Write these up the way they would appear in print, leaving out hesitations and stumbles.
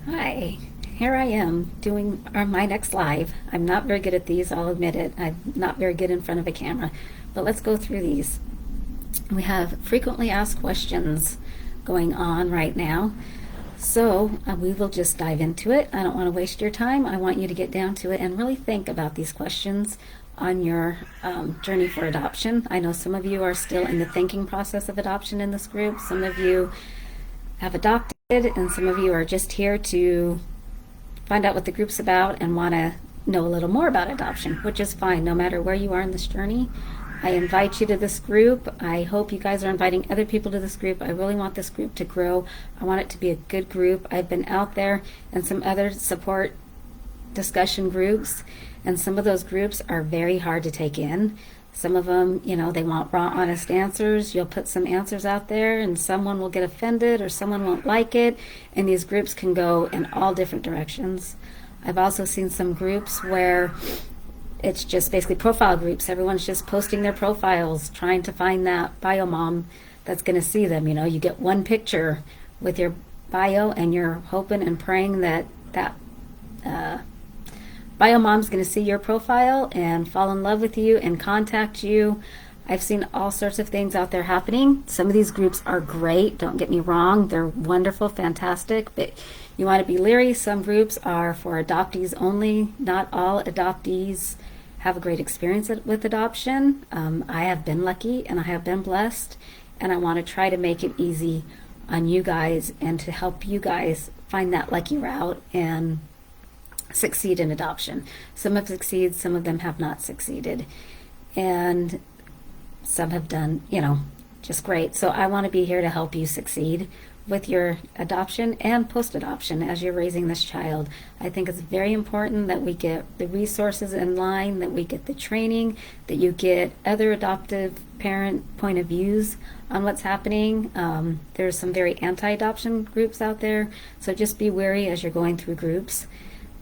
Hi, here I am doing my next live. I'm not very good at these, I'll admit it. I'm not very good in front of a camera, but let's go through these. We have frequently asked questions going on right now. So we will just dive into it. I don't want to waste your time. I want you to get down to it and really think about these questions on your journey for adoption. I know some of you are still in the thinking process of adoption in this group. Some of you have adopted, and some of you are just here to find out what the group's about and want to know a little more about adoption, which is fine no matter where you are in this journey. I invite you to this group. I hope you guys are inviting other people to this group. I really want this group to grow. I want it to be a good group. I've been out there in some other support discussion groups, and some of those groups are very hard to take in. Some of them, they want raw, honest answers. You'll put some answers out there and someone will get offended or someone won't like it, and these groups can go in all different directions. I've also seen some groups where it's just basically profile groups. Everyone's just posting their profiles, trying to find that bio mom that's going to see them. You get one picture with your bio and you're hoping and praying that bio mom's going to see your profile and fall in love with you and contact you. I've seen all sorts of things out there happening. Some of these groups are great, don't get me wrong. They're wonderful, fantastic, but you want to be leery. Some groups are for adoptees only. Not all adoptees have a great experience with adoption. I have been lucky and I have been blessed, and I want to try to make it easy on you guys and to help you guys find that lucky route and succeed in adoption. Some have succeeded, some of them have not succeeded, and some have done, just great. So I want to be here to help you succeed with your adoption and post-adoption as you're raising this child. I think it's very important that we get the resources in line, that we get the training, that you get other adoptive parent point of views on what's happening. There's some very anti-adoption groups out there, so just be wary as you're going through groups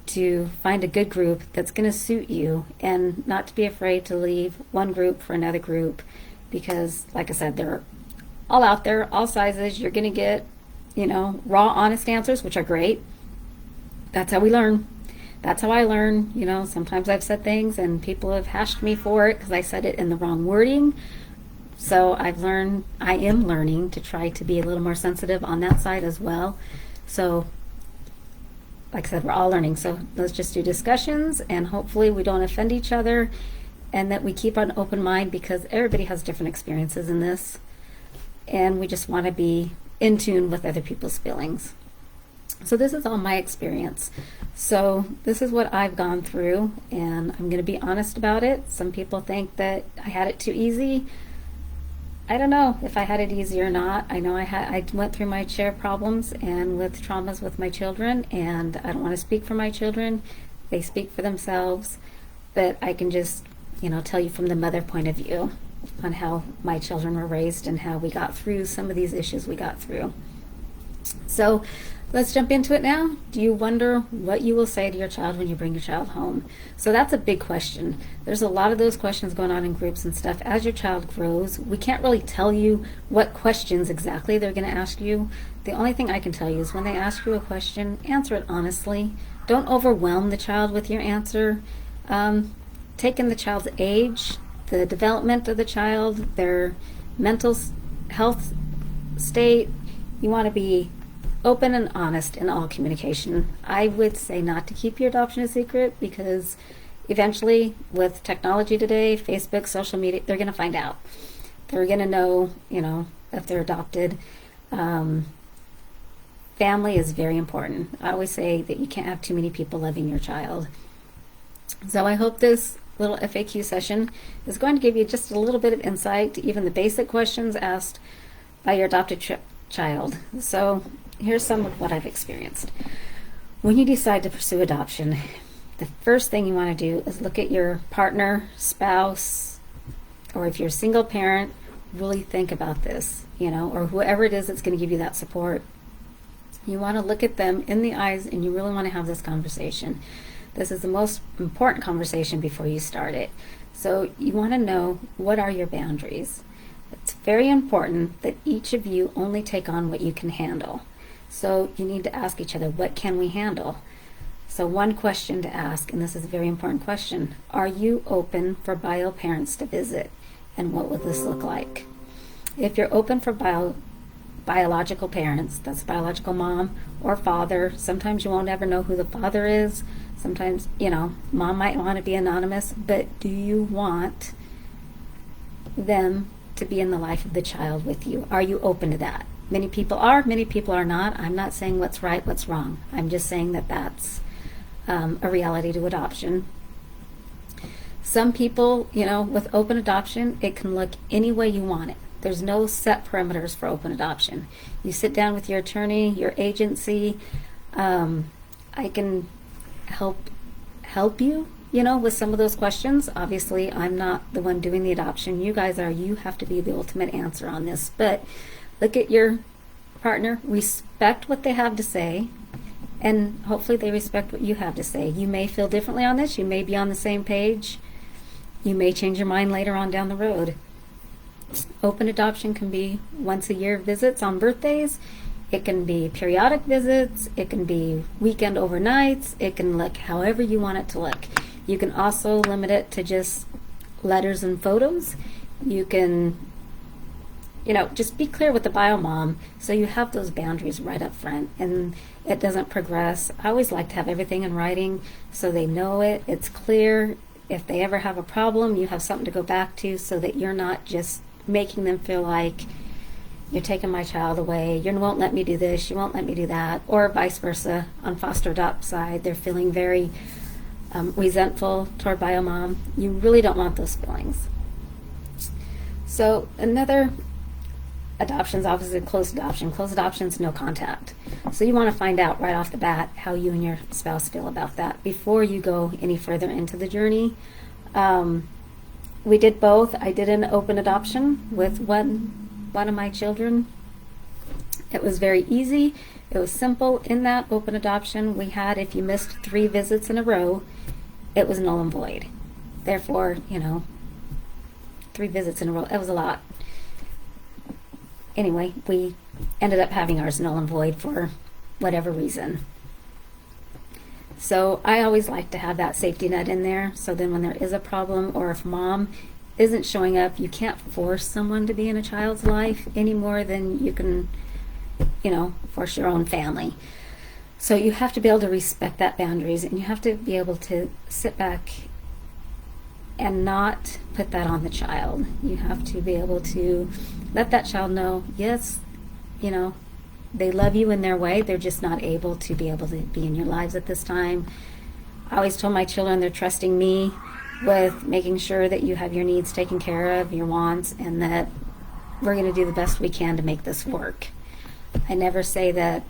to find a good group that's going to suit you, and not to be afraid to leave one group for another group, because like I said, they're all out there, all sizes. You're going to get, raw, honest answers, which are great. That's how we learn. That's how I learn. Sometimes I've said things and people have hashed me for it because I said it in the wrong wording. So I am learning to try to be a little more sensitive on that side as well. So like I said, we're all learning. So let's just do discussions, and hopefully we don't offend each other, and that we keep an open mind, because everybody has different experiences in this, and we just want to be in tune with other people's feelings. So this is all my experience. So this is what I've gone through, and I'm going to be honest about it. Some people think that I had it too easy. I don't know if I had it easy or not. I know I went through my share of problems and with traumas with my children, and I don't want to speak for my children. They speak for themselves, but I can just, tell you from the mother point of view on how my children were raised and how we got through some of these issues we got through. So let's jump into it now. Do you wonder what you will say to your child when you bring your child home? So that's a big question. There's a lot of those questions going on in groups and stuff. As your child grows, we can't really tell you what questions exactly they're going to ask you. The only thing I can tell you is when they ask you a question, answer it honestly. Don't overwhelm the child with your answer. Take in the child's age, the development of the child, their mental health state. You want to be open and honest in all communication. I would say not to keep your adoption a secret, because eventually with technology today, Facebook, social media, they're going to find out. They're going to know, if they're adopted. Family is very important. I always say that you can't have too many people loving your child. So I hope this little FAQ session is going to give you just a little bit of insight to even the basic questions asked by your adopted child. So here's some of what I've experienced. When you decide to pursue adoption, the first thing you want to do is look at your partner, spouse, or if you're a single parent, really think about this, or whoever it is that's going to give you that support. You want to look at them in the eyes, and you really want to have this conversation. This is the most important conversation before you start it. So you want to know, what are your boundaries? It's very important that each of you only take on what you can handle. So you need to ask each other, what can we handle? So one question to ask, and this is a very important question, are you open for bio parents to visit? And what would this look like? If you're open for biological parents, that's biological mom or father, sometimes you won't ever know who the father is. Sometimes, mom might want to be anonymous, but do you want them to be in the life of the child with you? Are you open to that? Many people are, many people are not. I'm not saying what's right, what's wrong. I'm just saying that that's a reality to adoption. Some people, with open adoption, it can look any way you want it. There's no set parameters for open adoption. You sit down with your attorney, your agency. I can help you, with some of those questions. Obviously, I'm not the one doing the adoption. You guys are. You have to be the ultimate answer on this. But look at your partner, respect what they have to say, and hopefully they respect what you have to say. You may feel differently on this. You may be on the same page. You may change your mind later on down the road. Open adoption can be once a year visits on birthdays. It can be periodic visits. It can be weekend overnights. It can look however you want it to look. You can also limit it to just letters and photos. You can, just be clear with the bio mom so you have those boundaries right up front and it doesn't progress. I always like to have everything in writing so they know it. It's clear. If they ever have a problem, you have something to go back to so that you're not just making them feel like you're taking my child away, you won't let me do this, you won't let me do that, or vice versa. On foster adopt side, they're feeling very resentful toward bio mom. You really don't want those feelings. So another adoption is obviously closed adoption. Closed adoption is no contact. So you want to find out right off the bat how you and your spouse feel about that before you go any further into the journey. We did both. I did an open adoption with one of my children. It was very easy. It was simple. In that open adoption, we had, if you missed 3 visits in a row, it was null and void. Therefore, 3 visits in a row, it was a lot. Anyway, we ended up having ours null and void for whatever reason. So I always like to have that safety net in there, so then when there is a problem or if mom isn't showing up, you can't force someone to be in a child's life any more than you can, force your own family. So you have to be able to respect that boundaries, and you have to be able to sit back and not put that on the child. You have to be able to let that child know, yes, they love you in their way. They're just not able to be in your lives at this time. I always told my children they're trusting me with making sure that you have your needs taken care of, your wants, and that we're going to do the best we can to make this work. I never say that.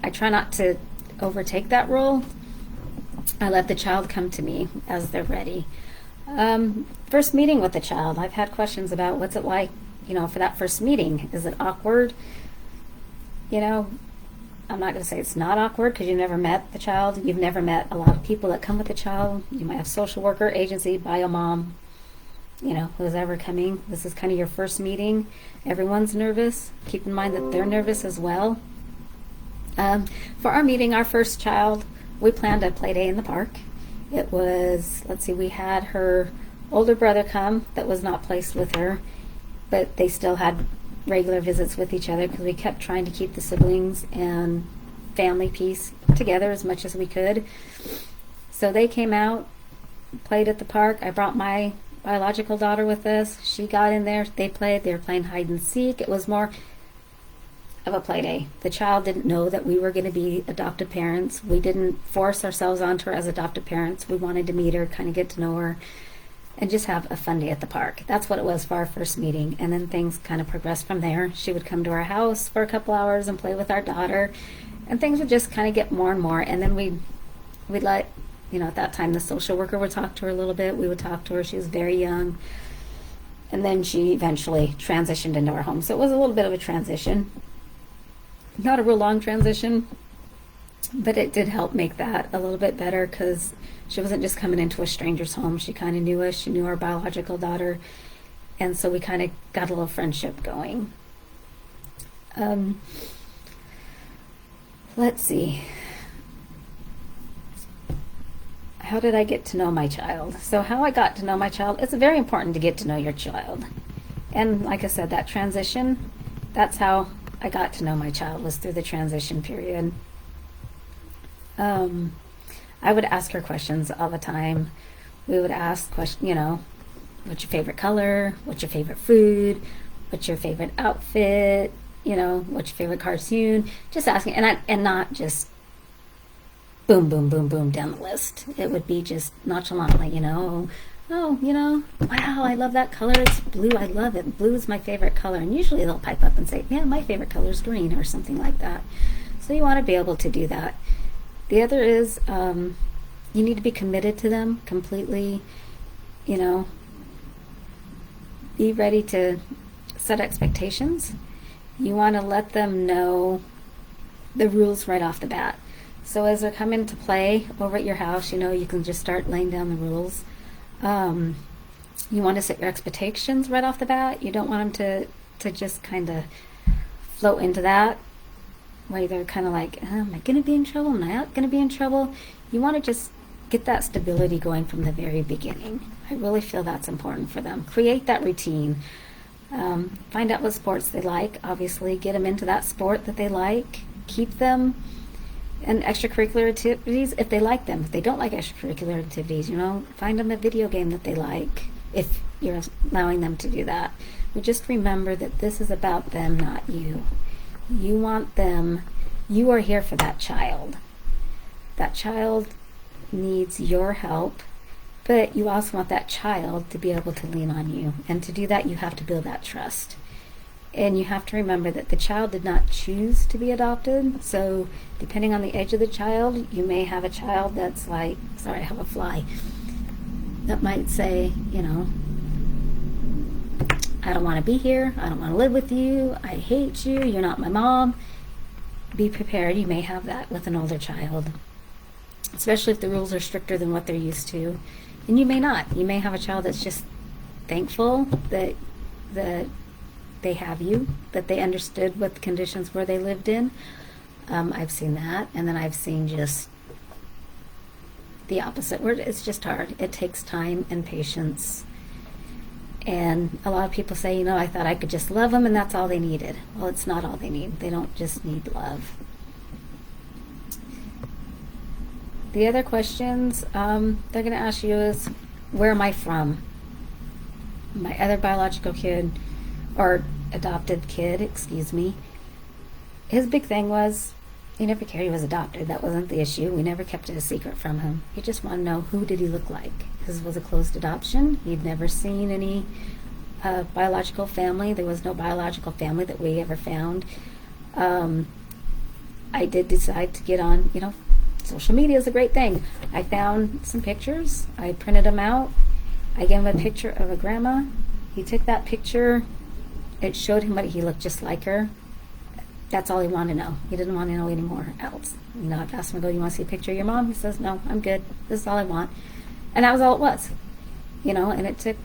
I try not to overtake that role. I let the child come to me as they're ready. First meeting with the child, I've had questions about what's it like, for that first meeting. Is it awkward? I'm not going to say it's not awkward because you've never met the child. You've never met a lot of people that come with the child. You might have social worker, agency, bio mom, who's ever coming. This is kind of your first meeting. Everyone's nervous. Keep in mind that they're nervous as well. For our meeting, our first child, we planned a play day in the park. It was, we had her older brother come that was not placed with her, but they still had regular visits with each other because we kept trying to keep the siblings and family piece together as much as we could. So they came out, played at the park. I brought my biological daughter with us. She got in there. They played. They were playing hide and seek. It was more of a play day. The child didn't know that we were going to be adoptive parents. We didn't force ourselves onto her as adoptive parents. We wanted to meet her, kind of get to know her, and just have a fun day at the park. That's what it was for our first meeting. And then things kind of progressed from there. She would come to our house for a couple hours and play with our daughter. And things would just kind of get more and more. And then we'd let, at that time the social worker would talk to her a little bit. We would talk to her. She was very young. And then she eventually transitioned into our home. So it was a little bit of a transition. Not a real long transition, but it did help make that a little bit better because she wasn't just coming into a stranger's home. She kind of knew us. She knew our biological daughter. And so we kind of got a little friendship going. Let's see. How did I get to know my child? So how I got to know my child, it's very important to get to know your child. And like I said, that transition, that's how I got to know my child, was through the transition period. I would ask her questions all the time. We would ask questions, what's your favorite color? What's your favorite food? What's your favorite outfit? What's your favorite cartoon? Just asking, and not just boom, boom, boom, boom down the list. It would be just nonchalantly, oh, wow, I love that color. It's blue. I love it. Blue is my favorite color. And usually they'll pipe up and say, yeah, my favorite color is green or something like that. So you want to be able to do that. The other is you need to be committed to them completely, be ready to set expectations. You want to let them know the rules right off the bat. So as they're coming to play over at your house, you can just start laying down the rules. You want to set your expectations right off the bat. You don't want them to just kind of float into that, where they're kind of like, am I going to be in trouble? Am I not going to be in trouble? You want to just get that stability going from the very beginning. I really feel that's important for them. Create that routine. Find out what sports they like. Obviously, get them into that sport that they like. Keep them in extracurricular activities if they like them. If they don't like extracurricular activities, find them a video game that they like if you're allowing them to do that. But just remember that this is about them, not you. You want them, you are here for that child. That child needs your help, but you also want that child to be able to lean on you. And to do that, you have to build that trust. And you have to remember that the child did not choose to be adopted. So depending on the age of the child, you may have a child that's like, sorry, I have a fly, that might say, I don't want to be here. I don't want to live with you. I hate you. You're not my mom. Be prepared. You may have that with an older child, especially if the rules are stricter than what they're used to. And you may not. You may have a child that's just thankful that they have you, that they understood what the conditions were they lived in. I've seen that. And then I've seen just the opposite, where it's just hard. It takes time and patience. And a lot of people say, I thought I could just love them and that's all they needed. Well, it's not all they need. They don't just need love. The other questions they're going to ask you is, where am I from? My other biological kid, or adopted kid, his big thing was, he never cared he was adopted. That wasn't the issue. We never kept it a secret from him. He just wanted to know, who did he look like? His was a closed adoption. He'd never seen any biological family. There was no biological family that we ever found. I did decide to get on, social media is a great thing. I found some pictures. I printed them out. I gave him a picture of a grandma. He took that picture. It showed him what he looked just like her. That's all he wanted to know. He didn't want to know anymore else. I've asked him, do you want to see a picture of your mom? He says, no, I'm good. This is all I want. And that was all it was. And it took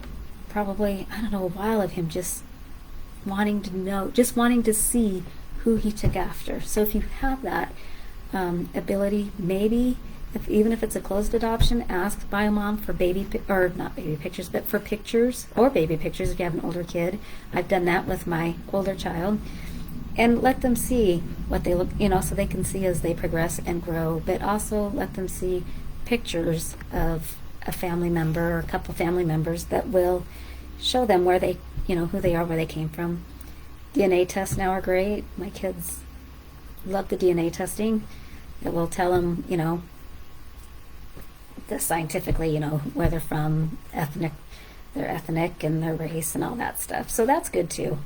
probably, a while of him just wanting to know, just wanting to see who he took after. So if you have that ability, maybe, even if it's a closed adoption, ask bio mom for not baby pictures, but for pictures, or baby pictures if you have an older kid. I've done that with my older child. And let them see what they look, so they can see as they progress and grow, but also let them see pictures of a family member or a couple family members that will show them where they, who they are, where they came from. DNA tests now are great. My kids love the DNA testing. It will tell them, scientifically, where they're from, their ethnic and their race and all that stuff. So that's good too.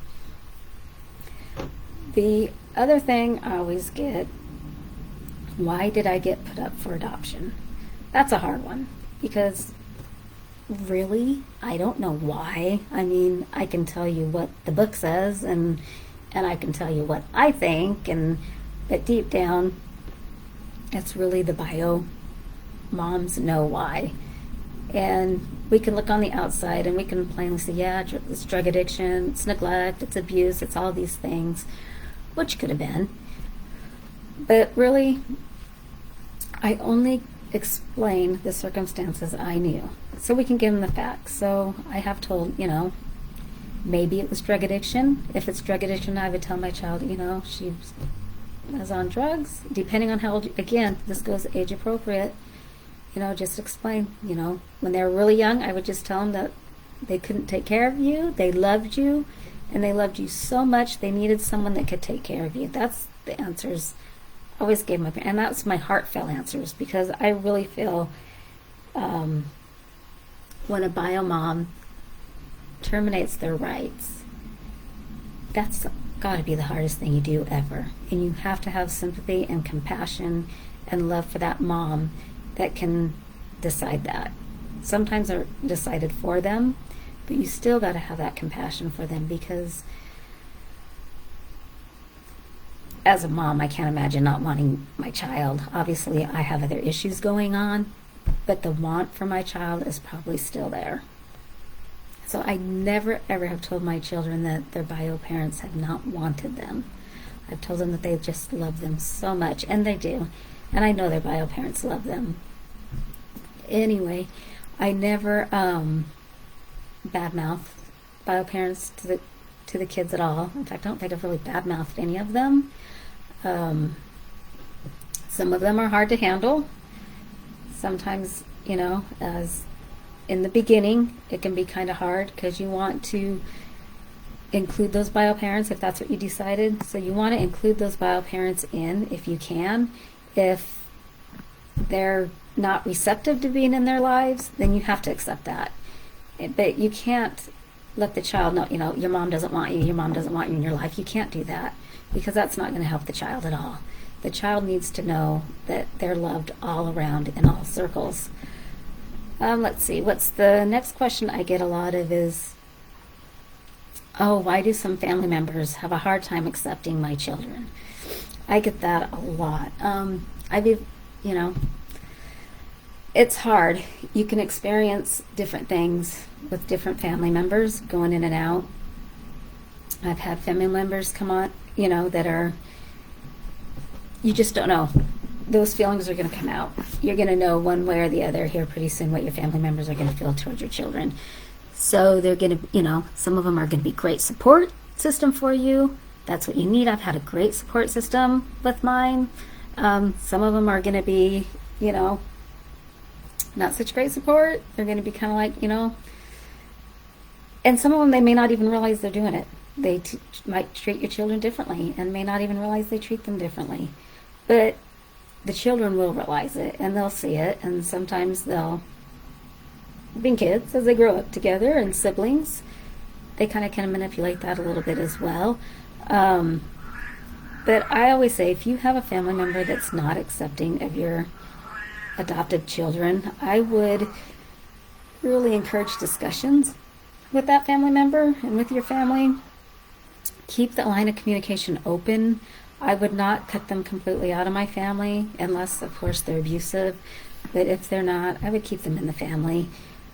The other thing I always get, why did I get put up for adoption? That's a hard one, because really, I don't know why. I can tell you what the book says, and I can tell you what I think, but deep down, it's really the bio moms know why. And we can look on the outside and we can plainly say, yeah, it's drug addiction, it's neglect, it's abuse, it's all these things, which could have been. But really, I only explain the circumstances I knew, so we can give them the facts. So I have told, maybe it was drug addiction. If it's drug addiction, I would tell my child, she was on drugs. Depending on how old, again, this goes age appropriate. Just explain, when they were really young, I would just tell them that they couldn't take care of you, they loved you, and they loved you so much they needed someone that could take care of you. That's the answers I always gave my parents, and that's my heartfelt answers, because I really feel when a bio mom terminates their rights, that's got to be the hardest thing you do ever. And you have to have sympathy and compassion and love for that mom that can decide that. Sometimes they're decided for them, but you still got to have that compassion for them, because as a mom, I can't imagine not wanting my child. Obviously, I have other issues going on, but the want for my child is probably still there. So I never ever have told my children that their bio parents have not wanted them. I've told them that they just love them so much, and they do. And I know their bio parents love them. Anyway, I never badmouth bio parents to the kids at all. In fact, I don't think I've really badmouthed any of them. Some of them are hard to handle. Sometimes, as in the beginning, it can be kind of hard because you want to include those bio parents if that's what you decided. So you want to include those bio parents in if you can. If they're not receptive to being in their lives, then you have to accept that. But you can't let the child know, your mom doesn't want you, your mom doesn't want you in your life. You can't do that, because that's not going to help the child at all. The child needs to know that they're loved all around in all circles. Let's see, what's the next question I get a lot of is, why do some family members have a hard time accepting my children? I get that a lot. It's hard. You can experience different things with different family members going in and out. I've had family members come on, that are, you just don't know. Those feelings are going to come out. You're going to know one way or the other here pretty soon what your family members are going to feel towards your children. So they're going to, some of them are going to be great support system for you. That's what you need. I've had a great support system with mine. Some of them are going to be, not such great support. They're going to be kind of like, and some of them, they may not even realize they're doing it. They might treat your children differently and may not even realize they treat them differently. But the children will realize it, and they'll see it, and sometimes they'll, being kids, as they grow up together and siblings, they kind of can manipulate that a little bit as well. But I always say, if you have a family member that's not accepting of your adopted children, I would really encourage discussions with that family member and with your family. Keep the line of communication open. I would not cut them completely out of my family unless, of course, they're abusive. But if they're not, I would keep them in the family.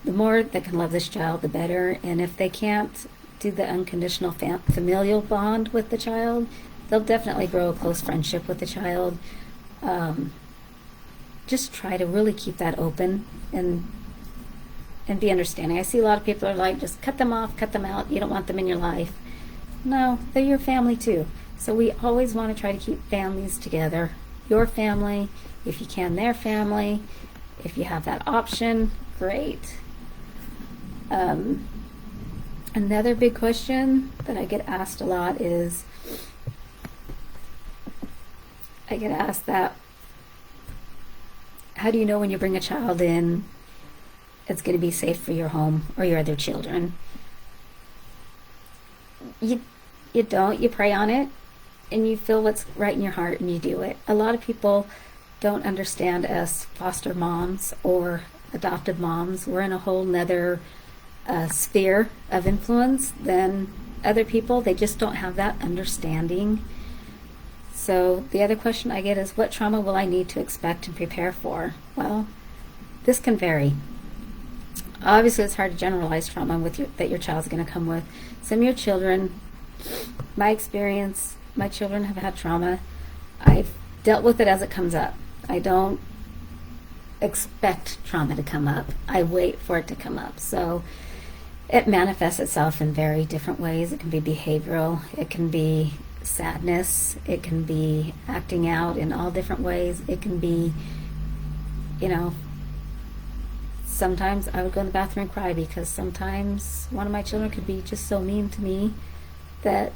The more they can love this child, the better. And if they can't do the unconditional familial bond with the child, they'll definitely grow a close friendship with the child. Just try to really keep that open and be understanding. I see a lot of people are like, just cut them off, cut them out. You don't want them in your life. No, they're your family too. So we always want to try to keep families together. Your family, if you can, their family. If you have that option, great. Another big question that I get asked a lot is, I get asked that, how do you know when you bring a child in, it's going to be safe for your home or your other children? You don't. You pray on it, and you feel what's right in your heart, and you do it. A lot of people don't understand us foster moms or adopted moms. We're in a whole nother sphere of influence than other people. They just don't have that understanding. So the other question I get is, what trauma will I need to expect and prepare for? Well, this can vary. Obviously, it's hard to generalize trauma that your child's going to come with. Some of your children, my experience, my children have had trauma. I've dealt with it as it comes up. I don't expect trauma to come up. I wait for it to come up. So it manifests itself in very different ways. It can be behavioral, it can be sadness, it can be acting out in all different ways. It can be, you know, sometimes I would go in the bathroom and cry because sometimes one of my children could be just so mean to me that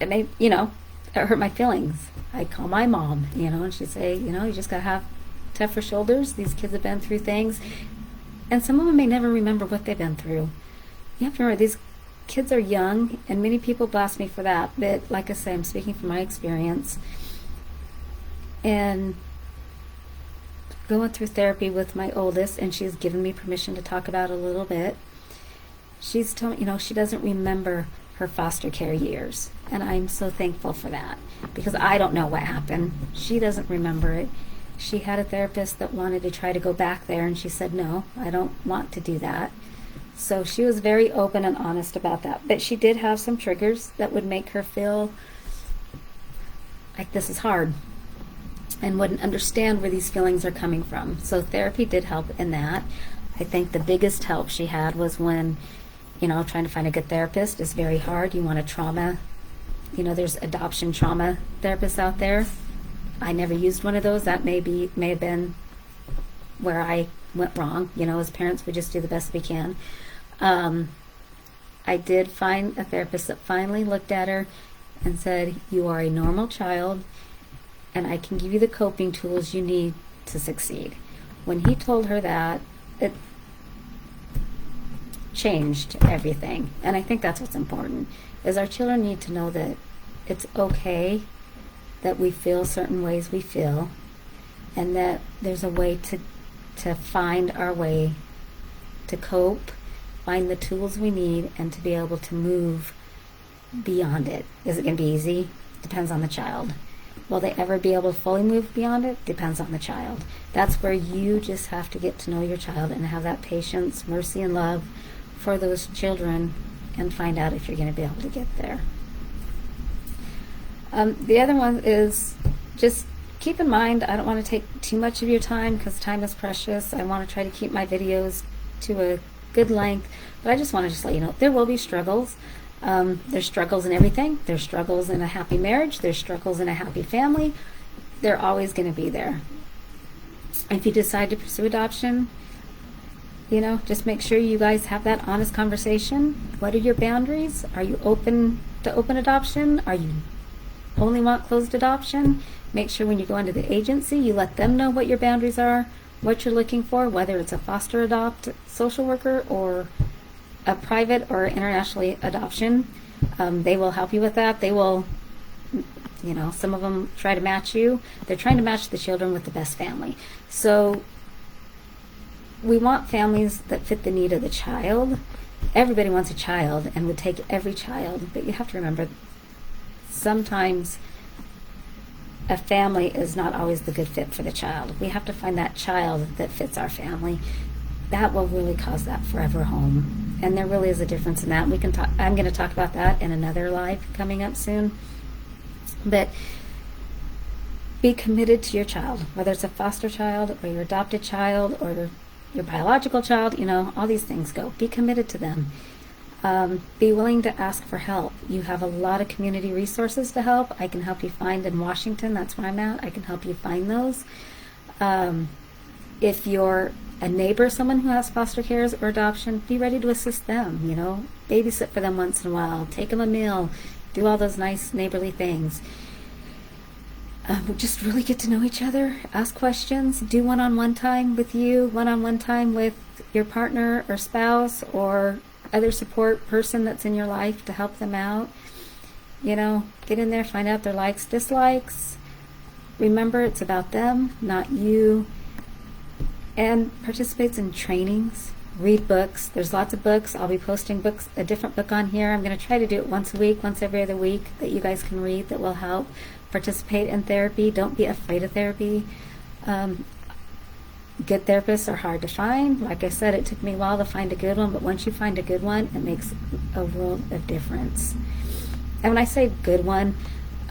it may, you know, it hurt my feelings. I'd call my mom, you know, and she'd say, you know, you just gotta have tougher shoulders. These kids have been through things, and some of them may never remember what they've been through. You have to remember, these kids are young, and many people blast me for that, but like I say, I'm speaking from my experience. And going through therapy with my oldest, and she's given me permission to talk about it a little bit. She's told me, you know, she doesn't remember her foster care years, and I'm so thankful for that, because I don't know what happened. She doesn't remember it. She had a therapist that wanted to try to go back there, and she said, no, I don't want to do that. So she was very open and honest about that. But she did have some triggers that would make her feel like this is hard and wouldn't understand where these feelings are coming from. So therapy did help in that. I think the biggest help she had was when, you know, trying to find a good therapist is very hard. You want a trauma, you know, there's adoption trauma therapists out there. I never used one of those. That may have been where I went wrong. You know, as parents, we just do the best we can. I did find a therapist that finally looked at her and said, you are a normal child, and I can give you the coping tools you need to succeed. When he told her that, it changed everything. And I think that's what's important, is our children need to know that it's okay that we feel certain ways we feel, and that there's a way to find our way to cope, find the tools we need, and to be able to move beyond it. Is it going to be easy? Depends on the child. Will they ever be able to fully move beyond it? Depends on the child. That's where you just have to get to know your child and have that patience, mercy, and love for those children, and find out if you're going to be able to get there. The other one is just keep in mind, I don't want to take too much of your time because time is precious. I want to try to keep my videos to a good length, but I just want to just let you know there will be struggles. There's struggles in everything. There's struggles in a happy marriage. There's struggles in a happy family. They're always going to be there. If you decide to pursue adoption, you know, just make sure you guys have that honest conversation. What are your boundaries? Are you open to open adoption? Are you only want closed adoption? Make sure when you go into the agency, you let them know what your boundaries are, what you're looking for, whether it's a foster adopt social worker or a private or internationally adoption. They will help you with that. They will, you know, some of them try to match you. They're trying to match the children with the best family. So we want families that fit the need of the child. Everybody wants a child and would take every child, but you have to remember, sometimes a family is not always the good fit for the child. We have to find that child that fits our family. That will really cause that forever home. And there really is a difference in that. We can talk. I'm going to talk about that in another live coming up soon. But be committed to your child, whether it's a foster child or your adopted child or your biological child. You know, all these things go. Be committed to them. Be willing to ask for help. You have a lot of community resources to help. I can help you find in Washington. That's where I'm at. I can help you find those. If you're a neighbor, someone who has foster cares or adoption, be ready to assist them. You know, babysit for them once in a while. Take them a meal. Do all those nice neighborly things. Just really get to know each other. Ask questions. Do one-on-one time with you. One-on-one time with your partner or spouse or other support person that's in your life to help them out. You know, get in there, find out their likes, dislikes. Remember, it's about them, not you. And participates in trainings. Read books. There's lots of books. I'll be posting books, a different book on here. I'm going to try to do it once a week, once every other week, that you guys can read that will help. Participate in therapy. Don't be afraid of therapy. Good therapists are hard to find. Like I said, it took me a while to find a good one, but once you find a good one, it makes a world of difference. And when I say good one,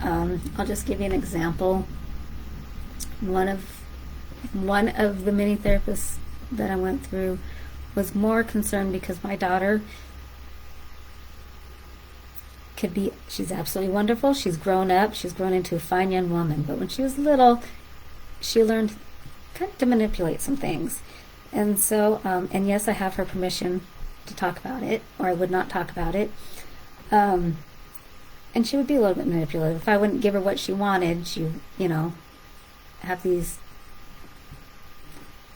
I'll just give you an example. One of the many therapists that I went through was more concerned because my daughter she's absolutely wonderful. She's grown up. She's grown into a fine young woman. But when she was little, she learned kind of to manipulate some things. And so, and yes, I have her permission to talk about it, or I would not talk about it. And she would be a little bit manipulative. If I wouldn't give her what she wanted, she, have these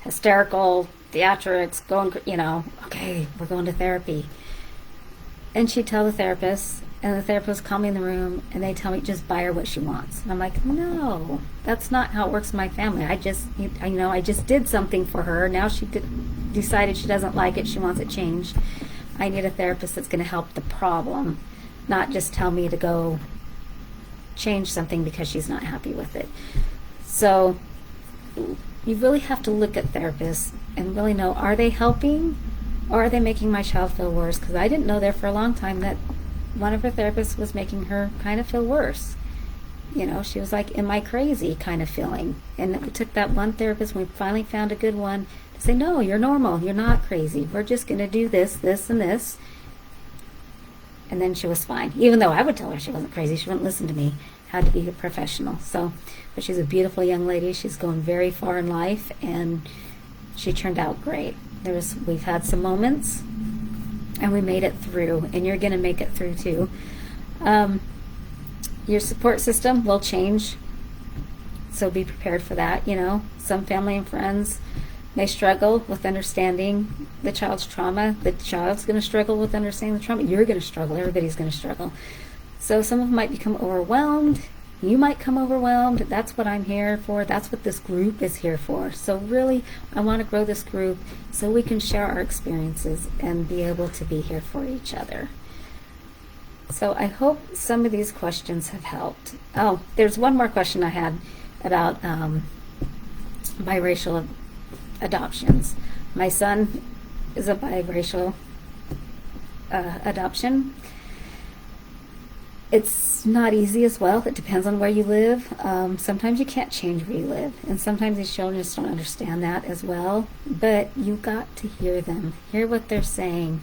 hysterical theatrics going, okay, we're going to therapy. And she'd tell the therapist, and the therapist would call me in the room, and they tell me, just buy her what she wants. And I'm like, no, that's not how it works in my family. I just did something for her. Now she decided she doesn't like it. She wants it changed. I need a therapist that's going to help the problem, not just tell me to go change something because she's not happy with it. So you really have to look at therapists and really know, are they helping or are they making my child feel worse? Because I didn't know there for a long time that one of her therapists was making her kind of feel worse. She was like, am I crazy kind of feeling. And it took that one therapist, when we finally found a good one, to say, no, you're normal. You're not crazy. We're just going to do this, this, and this. And then she was fine. Even though I would tell her she wasn't crazy, she wouldn't listen to me. Had to be a professional. But she's a beautiful young lady. She's going very far in life, and she turned out great. We've had some moments, and we made it through, and you're going to make it through too. Your support system will change, so be prepared for that. Some family and friends may struggle with understanding the child's trauma. The child's going to struggle with understanding the trauma. You're going to struggle. Everybody's going to struggle. So some of them might become overwhelmed. You might come overwhelmed. That's what I'm here for. That's what this group is here for. So really, I want to grow this group so we can share our experiences and be able to be here for each other. So I hope some of these questions have helped. Oh, there's one more question I had about biracial adoptions. My son is a biracial adoption. It's not easy as well. It depends on where you live. Sometimes you can't change where you live, and sometimes these children just don't understand that as well. But you've got to hear them, hear what they're saying.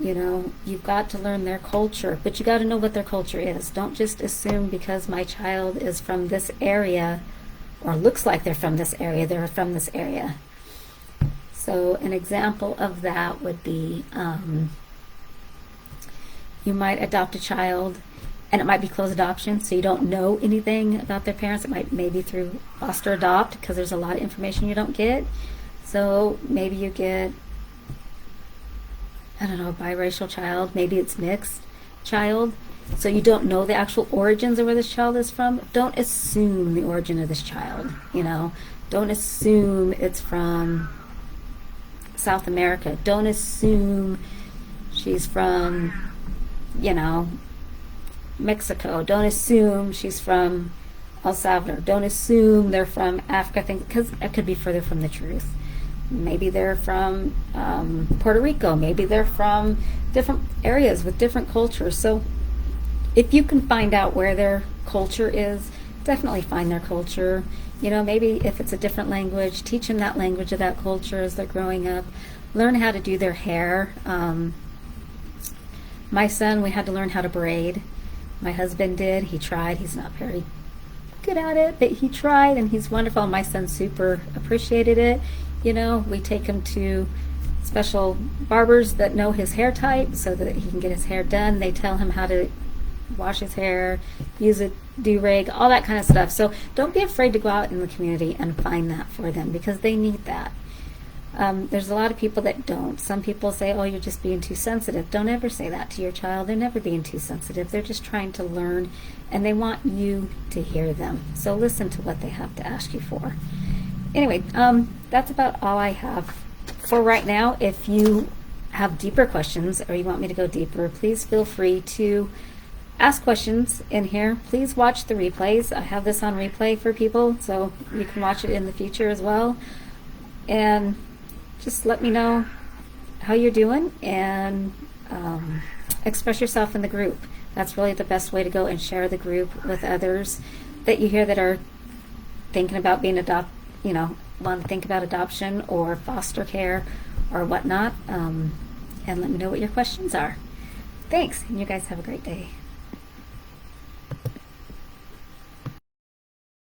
You've got to learn their culture, but you got to know what their culture is. Don't just assume because my child is from this area or looks like they're from this area, they're from this area. So an example of that would be you might adopt a child, and it might be closed adoption, so you don't know anything about their parents. It might maybe through foster adopt, because there's a lot of information you don't get. So maybe you get, a biracial child. Maybe it's mixed child. So you don't know the actual origins of where this child is from. Don't assume the origin of this child. Don't assume it's from South America. Don't assume she's from, Mexico. Don't assume she's from El Salvador. Don't assume they're from Africa, because it could be further from the truth. Maybe they're from Puerto Rico. Maybe they're from different areas with different cultures. So if you can find out where their culture is, definitely find their culture. Maybe if it's a different language, teach them that language of that culture as they're growing up. Learn how to do their hair. My son, we had to learn how to braid. My husband did. He tried. He's not very good at it, but he tried, and he's wonderful. My son super appreciated it. We take him to special barbers that know his hair type so that he can get his hair done. They tell him how to wash his hair, use a do-rag, all that kind of stuff. So don't be afraid to go out in the community and find that for them, because they need that. There's a lot of people that don't. Some people say, oh, you're just being too sensitive. Don't ever say that to your child. They're never being too sensitive. They're just trying to learn, and they want you to hear them. So listen to what they have to ask you for. Anyway, that's about all I have for right now. If you have deeper questions or you want me to go deeper, please feel free to ask questions in here. Please watch the replays. I have this on replay for people, so you can watch it in the future as well. And just let me know how you're doing, and express yourself in the group. That's really the best way to go, and share the group with others that you hear that are thinking about being want to think about adoption or foster care or whatnot, and let me know what your questions are. Thanks, and you guys have a great day.